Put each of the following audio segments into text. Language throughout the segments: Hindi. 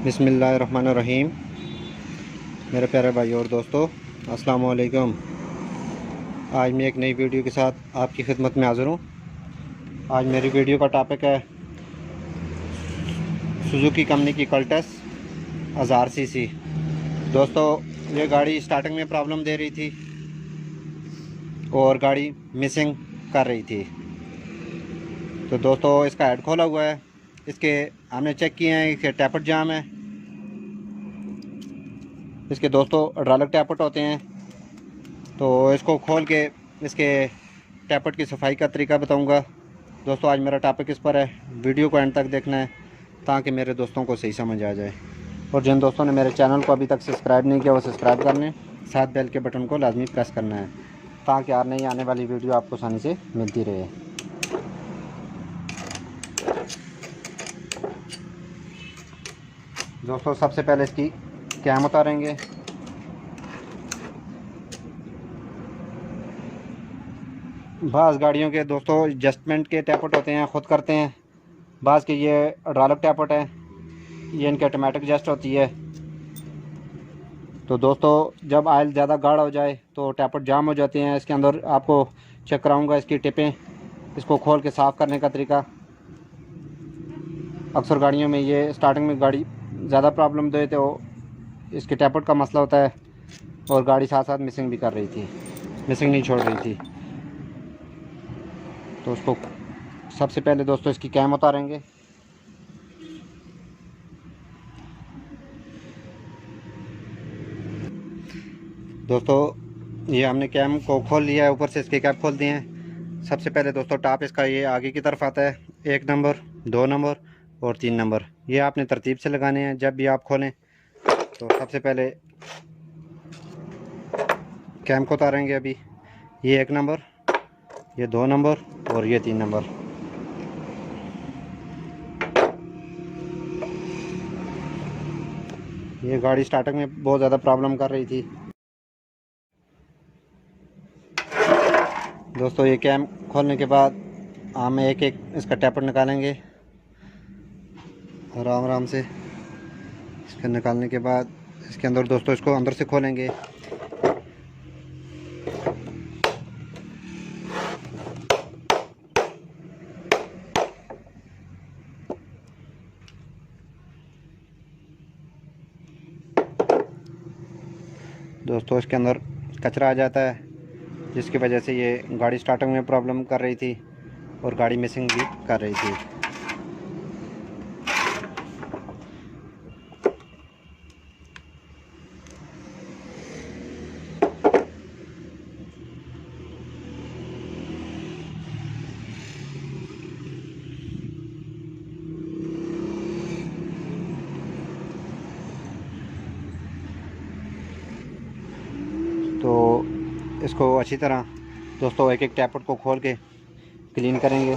बिस्मिल्लाहिर्रहमानिर्रहीम। मेरे प्यारे भाई और दोस्तों, अस्सलाम वालेकुम। आज मैं एक नई वीडियो के साथ आपकी खिदमत में हाज़िर हूँ। आज मेरी वीडियो का टॉपिक है सुजुकी कंपनी की कल्टस 1000 सीसी। दोस्तों, ये गाड़ी स्टार्टिंग में प्रॉब्लम दे रही थी और गाड़ी मिसिंग कर रही थी। तो दोस्तों, इसका हेड खोला हुआ है। इसके हमने चेक किए हैं, इसके टैपट जाम है। इसके दोस्तों हाइड्रोलिक टैपट होते हैं। तो इसको खोल के इसके टैपट की सफाई का तरीका बताऊंगा। दोस्तों, आज मेरा टॉपिक इस पर है। वीडियो को एंड तक देखना है ताकि मेरे दोस्तों को सही समझ आ जाए। और जिन दोस्तों ने मेरे चैनल को अभी तक सब्सक्राइब नहीं किया वो सब्सक्राइब कर लें। साथ बेल के बटन को लाजमी प्रेस करना है ताकि और नई आने वाली वीडियो आपको आसानी से मिलती रहे। दोस्तों, सबसे पहले इसकी कैम उतारेंगे। बाज़ गाड़ियों के दोस्तों एडजस्टमेंट के टैपट होते हैं, ख़ुद करते हैं। बाज़ के ये हाइड्रोलिक टैपट है, ये इनकी ऑटोमेटिक एडजस्ट होती है। तो दोस्तों, जब ऑयल ज़्यादा गाढ़ा हो जाए तो टैपट जाम हो जाते हैं। इसके अंदर आपको चेक कराऊंगा इसकी टिपें, इसको खोल के साफ़ करने का तरीका। अक्सर गाड़ियों में ये स्टार्टिंग में गाड़ी ज़्यादा प्रॉब्लम दे तो इसके टैपट का मसला होता है और गाड़ी साथ साथ मिसिंग भी कर रही थी, मिसिंग नहीं छोड़ रही थी। तो उसको सबसे पहले दोस्तों इसकी कैम उतारेंगे। दोस्तों, ये हमने कैम को खोल लिया है, ऊपर से इसके कैप खोल दिए हैं। सबसे पहले दोस्तों टॉप इसका ये आगे की तरफ आता है। 1 नंबर, 2 नंबर और 3 नंबर, ये आपने तरतीब से लगाने हैं। जब भी आप खोलें तो सबसे पहले कैम को उतारेंगे। अभी ये 1 नंबर, ये 2 नंबर और ये 3 नंबर। ये गाड़ी स्टार्टिंग में बहुत ज़्यादा प्रॉब्लम कर रही थी। दोस्तों, ये कैम खोलने के बाद हम एक एक इसका टैपट निकालेंगे आराम आराम से। इसके निकालने के बाद इसके अंदर दोस्तों इसको अंदर से खोलेंगे। दोस्तों, इसके अंदर कचरा आ जाता है जिसकी वजह से ये गाड़ी स्टार्टिंग में प्रॉब्लम कर रही थी और गाड़ी मिसिंग भी कर रही थी। तो इसको अच्छी तरह दोस्तों एक एक टैपट को खोल के क्लीन करेंगे।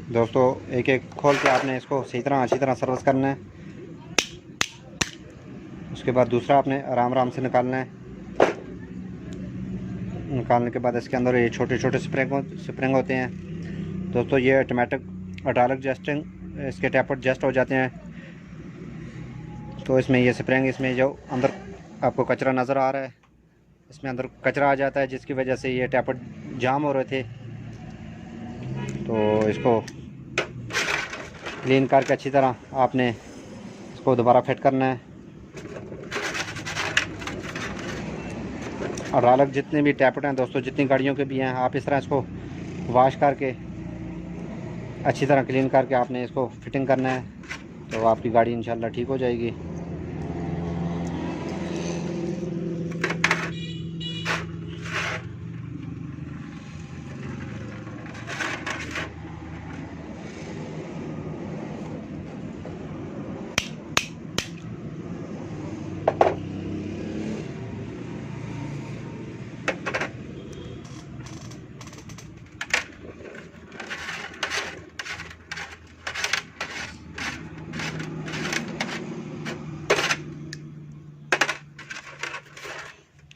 दोस्तों, एक एक खोल के आपने इसको सही तरह अच्छी तरह सर्विस करना है। उसके बाद दूसरा आपने आराम आराम से निकालना है। निकालने के बाद इसके अंदर ये छोटे छोटे स्प्रिंग होते हैं। दोस्तों, ये ऑटोमेटिक हाइड्रोलिक एडजस्टिंग इसके टैपट एडजस्ट हो जाते हैं। तो इसमें ये स्प्रिंग, इसमें जो अंदर आपको कचरा नज़र आ रहा है, इसमें अंदर कचरा आ जाता है जिसकी वजह से ये टैपट जाम हो रहे थे। तो इसको क्लीन करके अच्छी तरह आपने इसको दोबारा फिट करना है। और अलग जितने भी टैपट हैं दोस्तों, जितनी गाड़ियों के भी हैं, आप इस तरह इसको वॉश करके अच्छी तरह क्लीन करके आपने इसको फिटिंग करना है। तो आपकी गाड़ी इंशाल्लाह ठीक हो जाएगी।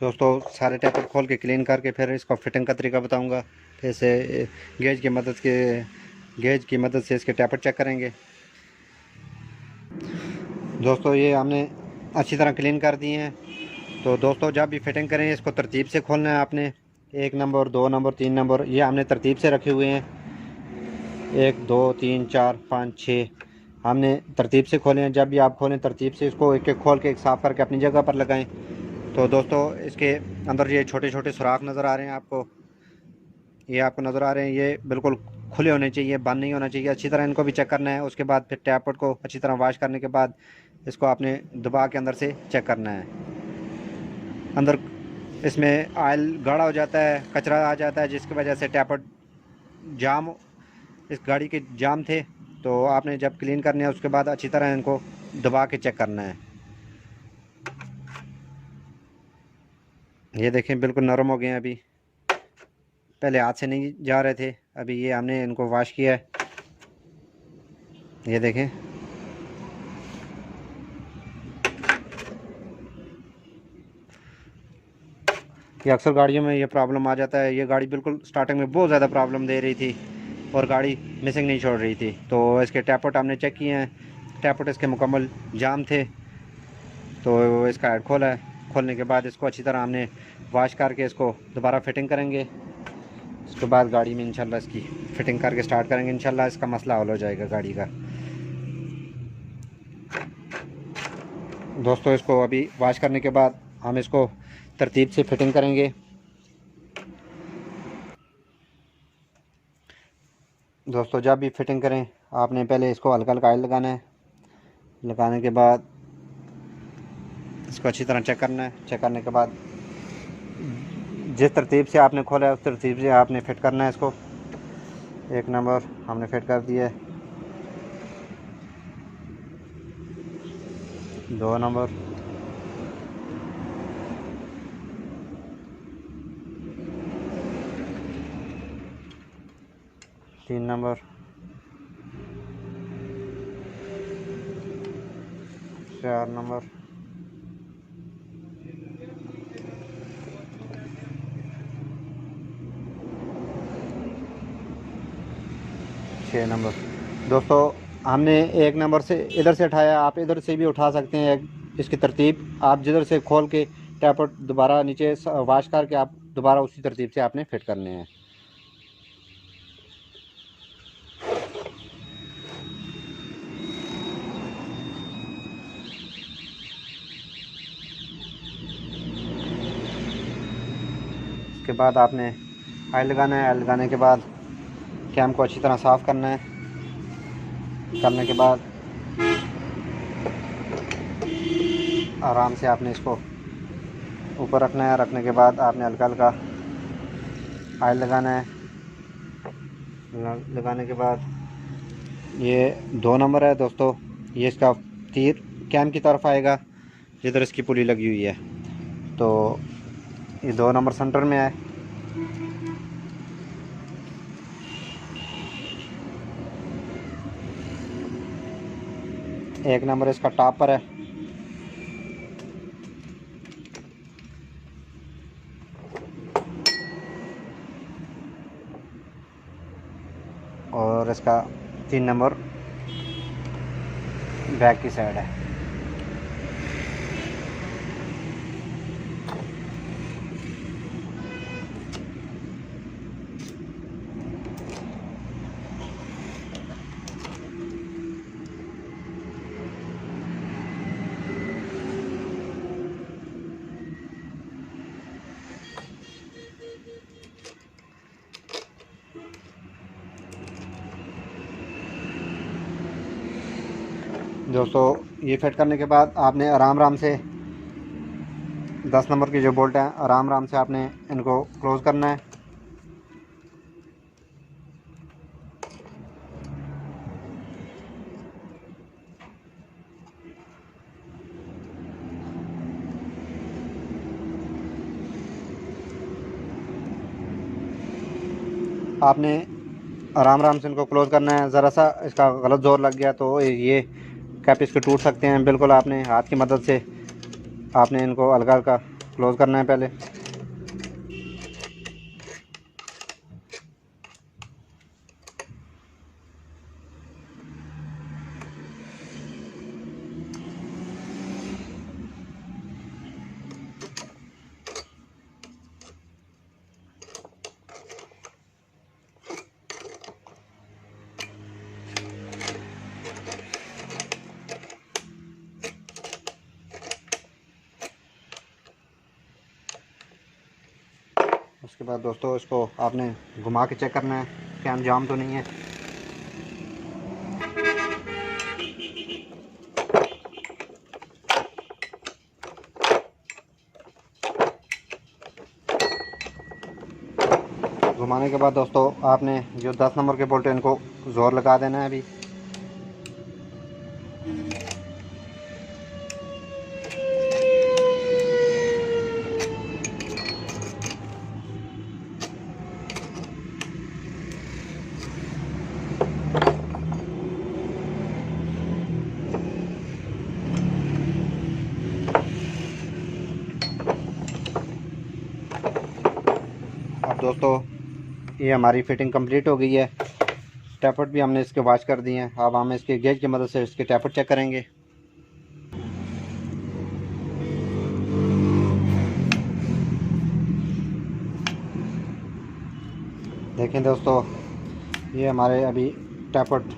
दोस्तों सारे टैपर खोल के क्लीन करके फिर इसको फिटिंग का तरीका बताऊंगा। फिर से गेज की मदद से इसके टैपर चेक करेंगे। दोस्तों ये हमने अच्छी तरह क्लीन कर दिए हैं। तो दोस्तों जब भी फिटिंग करें इसको तरतीब से खोलना है आपने। 1 नंबर, 2 नंबर, 3 नंबर ये हमने तरतीब से रखे हुए हैं। 1 2 3 4 5 6 हमने तरतीब से खोले हैं। जब भी आप खोलें तरतीब से इसको एक एक खोल के एक साफ़ करके अपनी जगह पर लगाएं। तो दोस्तों इसके अंदर ये छोटे छोटे सुराख नज़र आ रहे हैं आपको, ये आपको नज़र आ रहे हैं, ये बिल्कुल खुले होने चाहिए, बंद नहीं होना चाहिए। अच्छी तरह इनको भी चेक करना है। उसके बाद फिर टैपट को अच्छी तरह वॉश करने के बाद इसको आपने दबा के अंदर से चेक करना है। अंदर इसमें ऑयल गाढ़ा हो जाता है, कचरा आ जाता है, जिसकी वजह से टैपट जाम, इस गाड़ी के जाम थे। तो आपने जब क्लीन करने है उसके बाद अच्छी तरह इनको दबा के चेक करना है। ये देखें बिल्कुल नरम हो गए हैं। अभी पहले हाथ से नहीं जा रहे थे, अभी ये हमने इनको वॉश किया है। ये देखें ये अक्सर गाड़ियों में ये प्रॉब्लम आ जाता है। ये गाड़ी बिल्कुल स्टार्टिंग में बहुत ज़्यादा प्रॉब्लम दे रही थी और गाड़ी मिसिंग नहीं छोड़ रही थी। तो इसके टैपट हमने चेक किए हैं, टैपट इसके मुकम्मल जाम थे। तो इसका हेड खोला है, खोलने के बाद इसको अच्छी तरह हमने वॉश करके इसको दोबारा फिटिंग करेंगे। उसके बाद गाड़ी में इंशाल्लाह इसकी फ़िटिंग करके स्टार्ट करेंगे। इंशाल्लाह इसका मसला हल हो जाएगा गाड़ी का। दोस्तों इसको अभी वॉश करने के बाद हम इसको तरतीब से फिटिंग करेंगे। दोस्तों जब भी फिटिंग करें आपने पहले इसको हल्का हल्का ऑयल लगाना है। लगाने के बाद इसको अच्छी तरह चेक करना है। चेक करने के बाद जिस तरतीब से आपने खोला है उस तरतीब से आपने फिट करना है इसको। 1 नंबर हमने फिट कर दिया है, 2 नंबर, 3 नंबर, 4 नंबर, 6 नंबर। दोस्तों हमने 1 नंबर से इधर से उठाया, आप इधर से भी उठा सकते हैं। इसकी तरतीब आप जिधर से खोल के टैपट दोबारा नीचे वॉश करके आप दोबारा उसी तरतीब से आपने फिट करने हैं। उसके बाद आपने ऑयल लगाना है। ऑयल लगाने के बाद कैम को अच्छी तरह साफ़ करना है। करने के बाद आराम से आपने इसको ऊपर रखना है। रखने के बाद आपने हल्का हल्का ऑयल लगाना है। लगाने के बाद ये 2 नंबर है दोस्तों, ये इसका तीर कैम की तरफ आएगा जिधर इसकी पुली लगी हुई है। तो ये 2 नंबर सेंटर में है। एक नंबर इसका टॉप पर है। और इसका 3 नंबर बैक की साइड है। दोस्तों ये फिट करने के बाद आपने आराम से 10 नंबर की जो बोल्ट है आराम से आपने इनको क्लोज़ करना है। आपने आराम से इनको क्लोज़ करना है। ज़रा सा इसका गलत ज़ोर लग गया तो ये कैप इसके टूट सकते हैं। बिल्कुल आपने हाथ की मदद से आपने इनको हल्का हल्का क्लोज़ करना है पहले। उसके बाद दोस्तों इसको आपने घुमा के चेक करना है फैन जाम तो नहीं है। घुमाने के बाद दोस्तों आपने जो 10 नंबर के बोल्ट है इनको ज़ोर लगा देना है अभी। अब दोस्तों ये हमारी फिटिंग कंप्लीट हो गई है। टैपट भी हमने इसके वॉश कर दिए हैं। अब हम इसके गेज की मदद से इसके टैपट चेक करेंगे। देखें दोस्तों ये हमारे अभी टैपट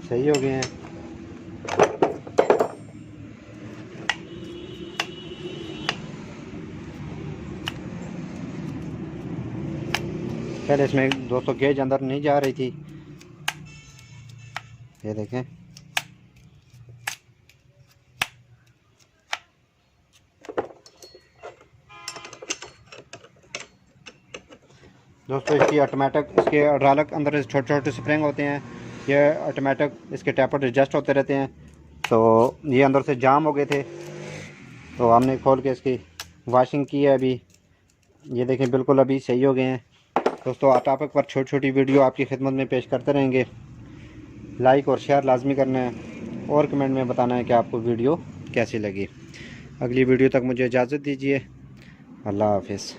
सही हो गए हैं। पहले इसमें दोस्तों गेज अंदर नहीं जा रही थी, ये देखें। दोस्तों इसकी ऑटोमेटिक इसके हाइड्रोलिक अंदर छोटे छोटे स्प्रिंग होते हैं, ये ऑटोमेटिक इसके टैपर एडजस्ट होते रहते हैं। तो ये अंदर से जाम हो गए थे तो हमने खोल के इसकी वॉशिंग की है। अभी ये देखें बिल्कुल अभी सही हो गए हैं। दोस्तों टॉपिक पर छोटी छोटी वीडियो आपकी खिदमत में पेश करते रहेंगे। लाइक और शेयर लाजमी करना है और कमेंट में बताना है कि आपको वीडियो कैसी लगी। अगली वीडियो तक मुझे इजाज़त दीजिए। अल्लाह हाफिज़।